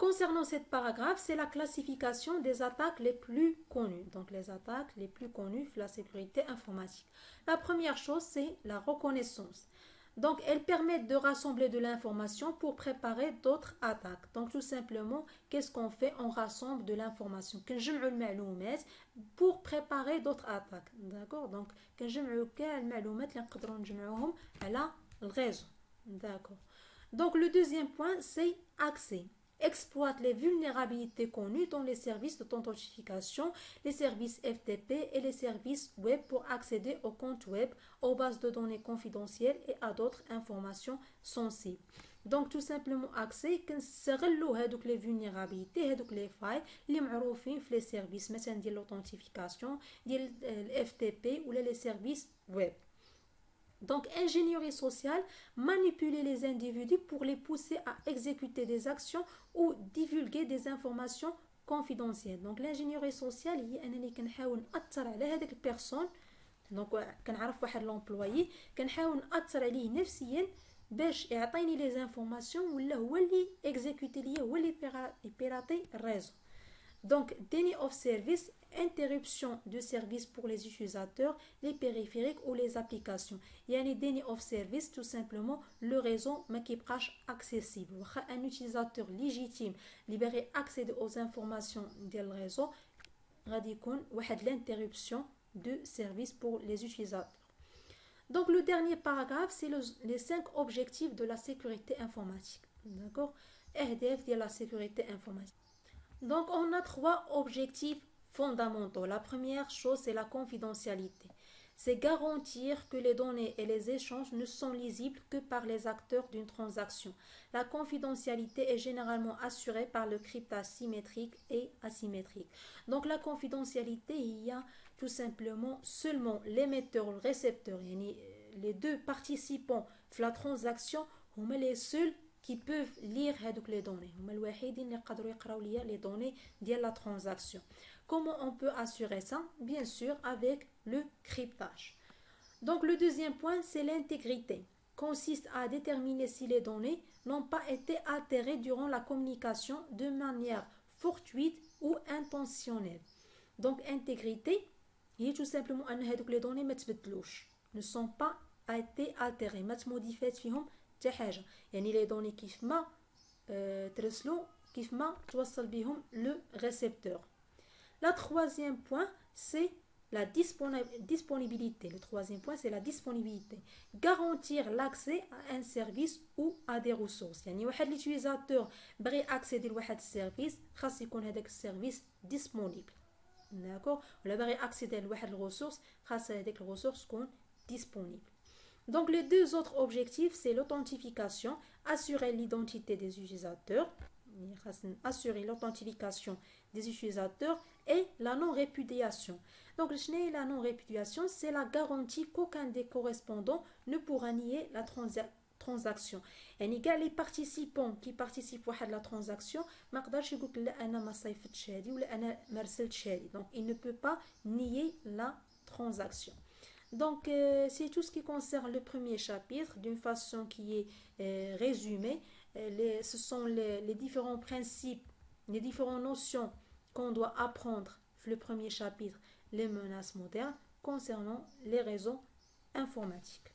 Concernant cette paragraphe, c'est la classification des attaques les plus connues. Donc les attaques les plus connues de la sécurité informatique. La première chose, c'est la reconnaissance. Donc, elles permettent de rassembler de l'information pour préparer d'autres attaques. Donc, tout simplement, qu'est-ce qu'on fait? On rassemble de l'information. Pour préparer d'autres attaques. D'accord? Donc, le réseau. D'accord. Donc, le deuxième point, c'est accès. Exploite les vulnérabilités connues dans les services d'authentification, les services FTP et les services web pour accéder aux comptes web, aux bases de données confidentielles et à d'autres informations sensibles. Donc tout simplement accès كنستغلوا هذوك les vulnérabilités هذوك les failles اللي معروفين في les services مثلا ديال l'authentification ديال ال FTP ou les services web. Donc, ingénierie sociale, manipuler les individus pour les pousser à exécuter des actions ou divulguer des informations confidentielles. Donc, l'ingénierie sociale, هي أنني كنحاول نأثر على هذيك البيرسون. دونك كنعرف واحد لومبلويي كنحاول نأثر عليه نفسيا باش يعطيني لي زانفورماسيون ولا هو اللي اكزيكوتي ليا هو اللي بيراتي الريزو. Donc, déni of service, interruption de service pour les utilisateurs, les périphériques ou les applications. Yani déni of service, tout simplement, le réseau mais qui est accessible. Un utilisateur légitime libéré accéder aux informations du réseau, radicon l'interruption de service pour les utilisateurs. Donc, le dernier paragraphe, c'est les 5 objectifs de la sécurité informatique. D'accord? RDF de la sécurité informatique. Donc, on a 3 objectifs fondamentaux. La première chose, c'est la confidentialité. C'est garantir que les données et les échanges ne sont lisibles que par les acteurs d'une transaction. La confidentialité est généralement assurée par le cryptage symétrique et asymétrique. Donc, la confidentialité, il y a tout simplement seulement l'émetteur ou le récepteur, les deux participants de la transaction, sont les seuls qui peuvent lire les données. Les données de la transaction. Comment on peut assurer ça? Bien sûr, avec le cryptage. Donc, le deuxième point, c'est l'intégrité. Consiste à déterminer si les données n'ont pas été altérées durant la communication de manière fortuite ou intentionnelle. Donc, intégrité, il est tout simplement que les données ne sont pas été altérées, modifiées. يعني les données كيف ما ترسلوا كيف ما توصل بهم le récepteur. La troisième point, c'est la disponibilité. Le troisième point, c'est la disponibilité. Garantir l'accès à un service ou à des ressources. يعني واحد l'utilisateur بغي accéder لواحد السيرفيس خاص يكون هذاك السيرفيس disponible. D'accord? ولا بغي accéder لواحد الريسورس خاص هذيك الريسورس تكون disponible. Donc, les deux autres objectifs, c'est l'authentification, assurer l'identité des utilisateurs, assurer l'authentification des utilisateurs et la non-répudiation. Donc, la non-répudiation, c'est la garantie qu'aucun des correspondants ne pourra nier la transaction. Et les participants qui participent à la transaction, donc il ne peut pas nier la transaction. Donc, c'est tout ce qui concerne le premier chapitre d'une façon qui est résumée. Ce sont les différents principes, les différentes notions qu'on doit apprendre dans le premier chapitre, les menaces modernes, concernant les réseaux informatiques.